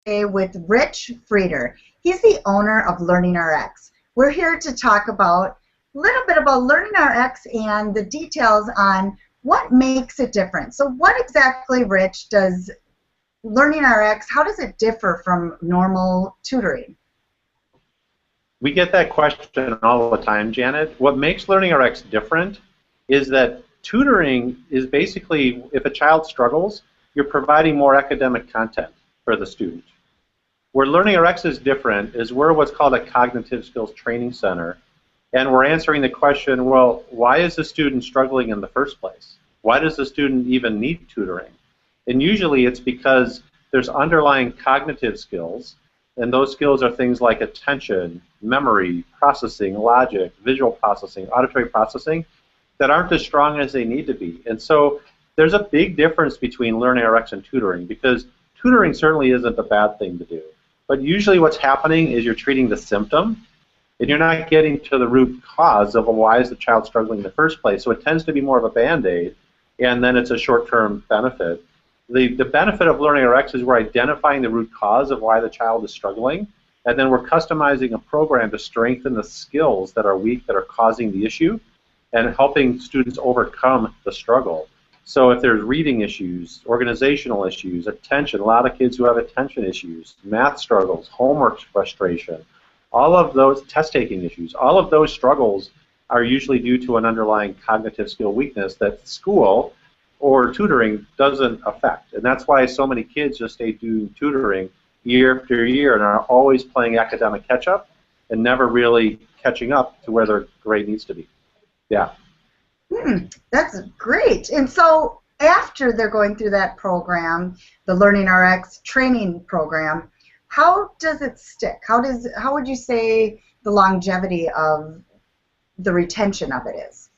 with Rich Frieder. He's the owner of LearningRx. We're here to talk about a little bit about LearningRx and the details on what makes it different. So what exactly, Rich, does LearningRx, how does it differ from normal tutoring? We get that question all the time, Janet. What makes LearningRx different is that tutoring is basically, if a child struggles, you're providing more academic content for the student. Where LearningRx is different is we're what's called a cognitive skills training center, and we're answering the question, well, why is the student struggling in the first place? Why does the student even need tutoring? And usually it's because there's underlying cognitive skills, and those skills are things like attention, memory, processing, logic, visual processing, auditory processing, that aren't as strong as they need to be. And so there's a big difference between LearningRx and tutoring, because tutoring certainly isn't a bad thing to do. But usually what's happening is you're treating the symptom, and you're not getting to the root cause of why is the child struggling in the first place. So it tends to be more of a Band-Aid, and then it's a short-term benefit. The benefit of LearningRx is we're identifying the root cause of why the child is struggling, and then we're customizing a program to strengthen the skills that are weak, that are causing the issue, and helping students overcome the struggle. So if there's reading issues, organizational issues, attention, a lot of kids who have attention issues, math struggles, homework frustration, all of those test-taking issues, all of those struggles are usually due to an underlying cognitive skill weakness that school or tutoring doesn't affect. And that's why so many kids just stay doing tutoring year after year and are always playing academic catch-up and never really catching up to where their grade needs to be. Yeah. That's great. And so after they're going through that program, the LearningRx training program, how does it stick? How would you say the longevity of the retention of it is?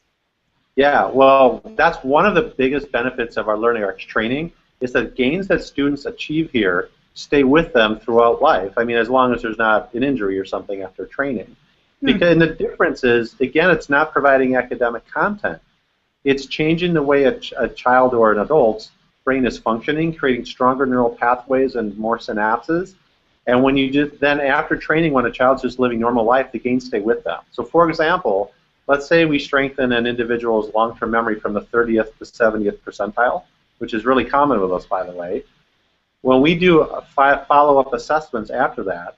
Yeah, well, that's one of the biggest benefits of our LearningRx training is that gains that students achieve here stay with them throughout life. I mean, as long as there's not an injury or something after training. Because and the difference is, again, it's not providing academic content. It's changing the way a child or an adult's brain is functioning, creating stronger neural pathways and more synapses. And when you just then after training, when a child's just living normal life, the gains stay with them. So for example, let's say we strengthen an individual's long-term memory from the 30th to 70th percentile, which is really common with us, by the way. When we do follow-up assessments after that,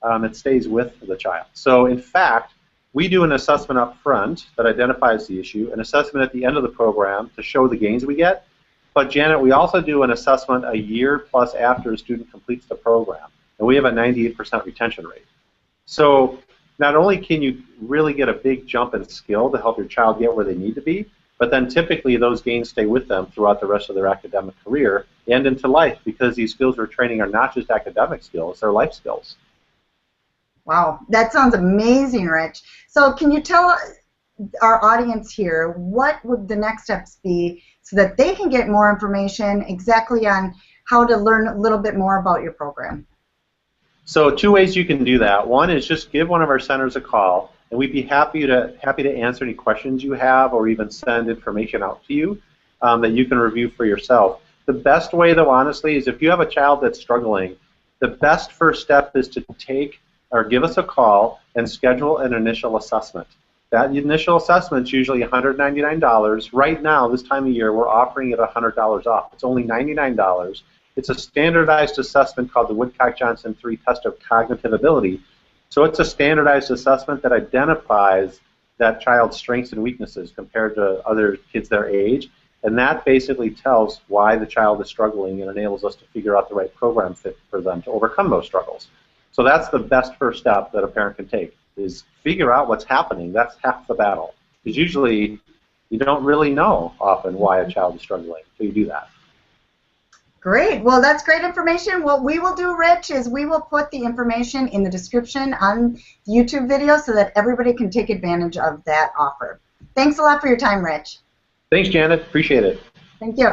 it stays with the child. So in fact, we do an assessment up front that identifies the issue, an assessment at the end of the program to show the gains we get. But Janet, we also do an assessment a year plus after a student completes the program. And we have a 98% retention rate. So not only can you really get a big jump in skill to help your child get where they need to be, but then typically those gains stay with them throughout the rest of their academic career and into life, because these skills we're training are not just academic skills, they're life skills. Wow, that sounds amazing, Rich. So can you tell our audience here what would the next steps be so that they can get more information exactly on how to learn a little bit more about your program? So two ways you can do that. One is just give one of our centers a call, and we'd be happy to answer any questions you have or even send information out to you that you can review for yourself. The best way, though, honestly, is if you have a child that's struggling, the best first step is to take or give us a call and schedule an initial assessment. That initial assessment is usually $199. Right now, this time of year, we're offering it $100 off. It's only $99. It's a standardized assessment called the Woodcock-Johnson 3 Test of Cognitive Ability. So it's a standardized assessment that identifies that child's strengths and weaknesses compared to other kids their age, and that basically tells why the child is struggling and enables us to figure out the right program fit for them to overcome those struggles. So that's the best first step that a parent can take, is figure out what's happening. That's half the battle. Because usually you don't really know often why a child is struggling until you do that. Great. Well, that's great information. What we will do, Rich, is we will put the information in the description on the YouTube video so that everybody can take advantage of that offer. Thanks a lot for your time, Rich. Thanks, Janet. Appreciate it. Thank you.